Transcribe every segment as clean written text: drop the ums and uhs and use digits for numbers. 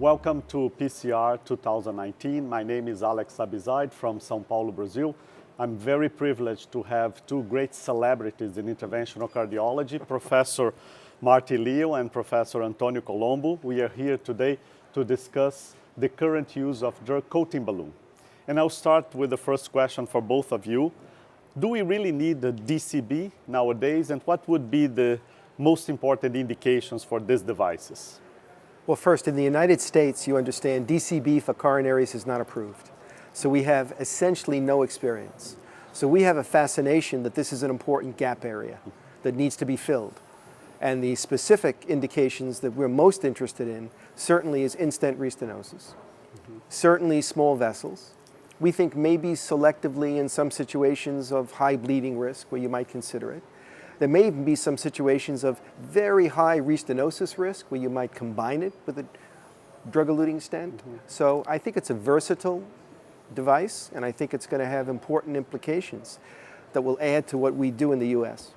Welcome to PCR 2019. My name is Alex Abizaid from São Paulo, Brazil. I'm very privileged to have two great celebrities in interventional cardiology, Professor Marty Leo and Professor Antonio Colombo. We are here today to discuss the current use of drug-coating balloon. And I'll start with the first question for both of you. Do we really need the DCB nowadays, and what would be the most important indications for these devices? Well, first, in the United States, you understand DCB for coronaries is not approved. So we have essentially no experience. So we have a fascination that this is an important gap area that needs to be filled. And the specific indications that we're most interested in certainly is in-stent restenosis, certainly small vessels. We think maybe selectively in some situations of high bleeding risk where you might consider it. There may even be some situations of very high restenosis risk where you might combine it with a drug-eluting stent. So I think it's a versatile device, and I think it's going to have important implications that will add to what we do in the US.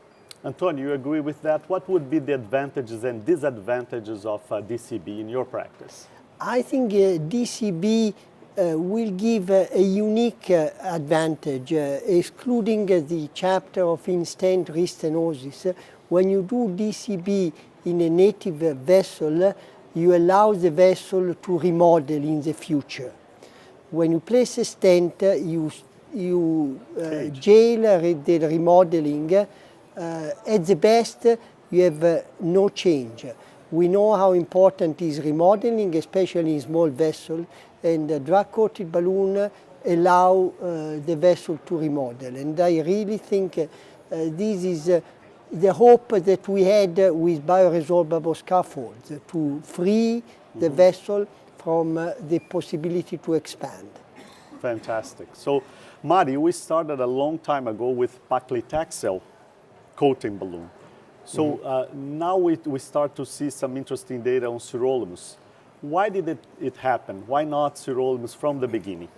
Antonio, you agree with that? What would be the advantages and disadvantages of DCB in your practice? I think DCB will give a unique advantage, excluding the chapter of in-stent restenosis. When you do DCB in a native vessel, you allow the vessel to remodel in the future. When you place a stent, you jail the remodeling. At the best, you have no change. We know how important is remodeling, especially in small vessels, and the drug-coated balloon allow the vessel to remodel. And I really think this is the hope that we had with bioresorbable scaffolds, to free the vessel from the possibility to expand. Fantastic. So, Mari, we started a long time ago with Paclitaxel coating balloon. So now we start to see some interesting data on sirolimus. Why did it happen? Why not sirolimus from the beginning?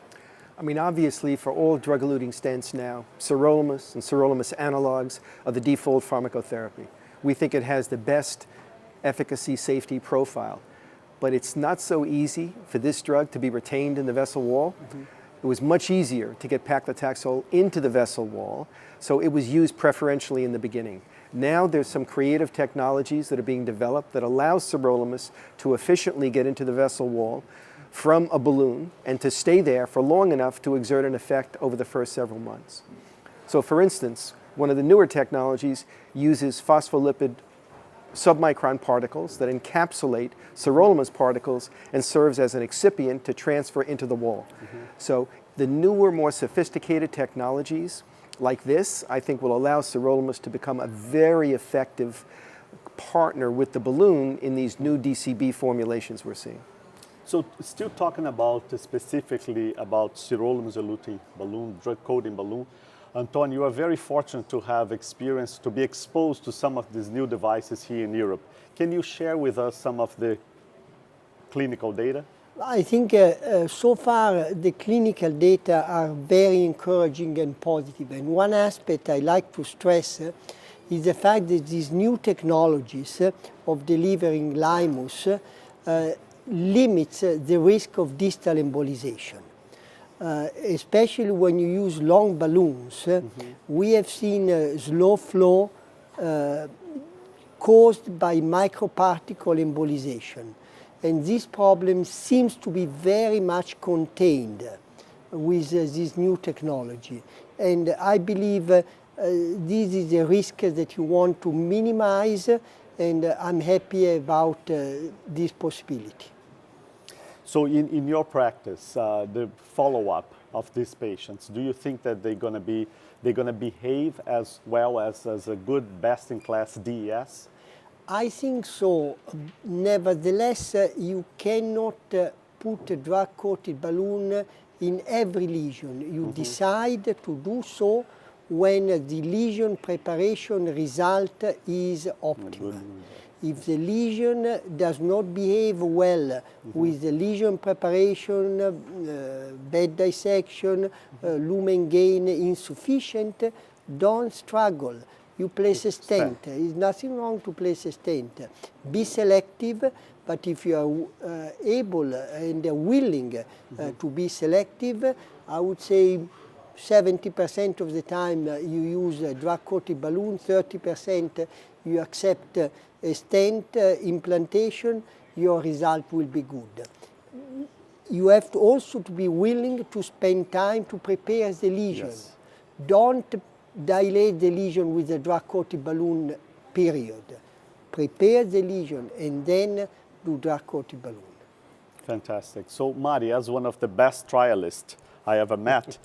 I mean, obviously, for all drug-eluting stents now, sirolimus and sirolimus analogs are the default pharmacotherapy. We think it has the best efficacy safety profile. But it's not so easy for this drug to be retained in the vessel wall. It was much easier to get Paclitaxel into the vessel wall, so it was used preferentially in the beginning. Now there's some creative technologies that are being developed that allow sirolimus to efficiently get into the vessel wall from a balloon and to stay there for long enough to exert an effect over the first several months. So for instance, one of the newer technologies uses phospholipid submicron particles that encapsulate sirolimus particles and serves as an excipient to transfer into the wall. So the newer, more sophisticated technologies like this, I think, will allow sirolimus to become a very effective partner with the balloon in these new DCB formulations we're seeing. So still talking about specifically about sirolimus eluting balloon, drug-coating balloon, Antonio, you are very fortunate to have experience, to be exposed to some of these new devices here in Europe. Can you share with us some of the clinical data? I think so far the clinical data are very encouraging and positive. And one aspect I like to stress is the fact that these new technologies of delivering limus limits the risk of distal embolization. Especially when you use long balloons, we have seen slow flow caused by microparticle embolization. And this problem seems to be very much contained with this new technology. And I believe this is a risk that you want to minimize, and I'm happy about this possibility. So in your practice, the follow-up of these patients, do you think that they're going to behave as well as a good best-in-class DES? I think so. Nevertheless, you cannot put a drug-coated balloon in every lesion. You decide to do so when the lesion preparation result is optimal. If the lesion does not behave well with the lesion preparation, bed dissection, lumen gain insufficient, don't struggle. you place a stent. There is nothing wrong to place a stent. Be selective, but if you are able and willing to be selective, I would say 70% of the time you use a drug-coated balloon, 30% you accept a stent implantation, your result will be good. You have to also to be willing to spend time to prepare the lesion. Yes. Don't dilate the lesion with a drug-coated balloon, period. Prepare the lesion and then do drug-coated balloon. Fantastic. So, Mari, as one of the best trialists I ever met,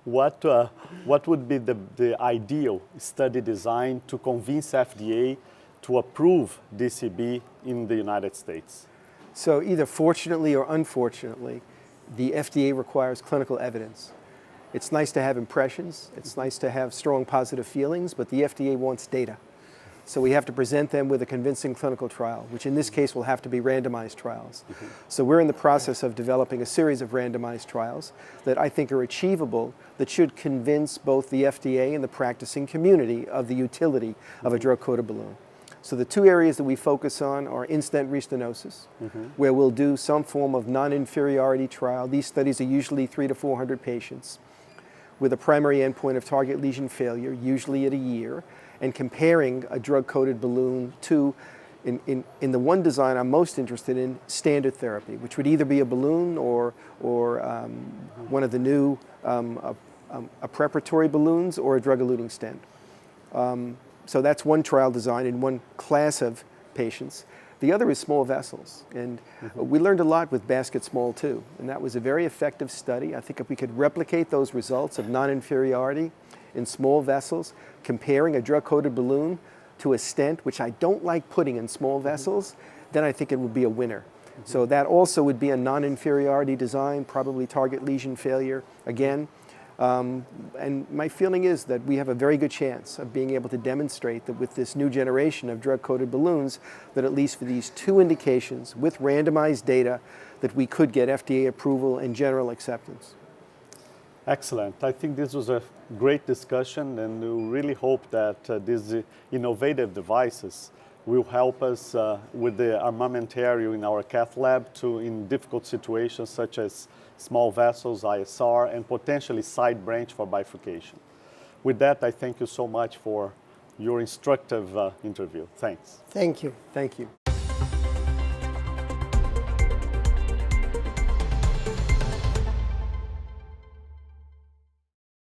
what would be the ideal study design to convince FDA to approve DCB in the United States? So either fortunately or unfortunately, the FDA requires clinical evidence. It's nice to have impressions, it's nice to have strong positive feelings, but the FDA wants data. So we have to present them with a convincing clinical trial, which in this case will have to be randomized trials. So we're in the process of developing a series of randomized trials that I think are achievable, that should convince both the FDA and the practicing community of the utility of a drug-coated balloon. So the two areas that we focus on are in-stent restenosis, where we'll do some form of non-inferiority trial. These studies are usually 300 to 400 patients with a primary endpoint of target lesion failure, usually at a year, and comparing a drug-coated balloon to, in the one design I'm most interested in, standard therapy, which would either be a balloon or one of the new a preparatory balloons or a drug-eluting stent. So that's one trial design in one class of patients. The other is small vessels, and we learned a lot with Basket Small 2, and that was a very effective study. I think if we could replicate those results of non-inferiority in small vessels, comparing a drug-coated balloon to a stent, which I don't like putting in small vessels, then I think it would be a winner. So that also would be a non-inferiority design, probably target lesion failure again. And my feeling is that we have a very good chance of being able to demonstrate that with this new generation of drug-coated balloons, that at least for these two indications, with randomized data, that we could get FDA approval and general acceptance. Excellent. I think this was a great discussion, and we really hope that these innovative devices will help us with the armamentarium in our cath lab in difficult situations such as small vessels, ISR, and potentially side branch for bifurcation. With that, I thank you so much for your instructive interview. Thanks. Thank you. Thank you.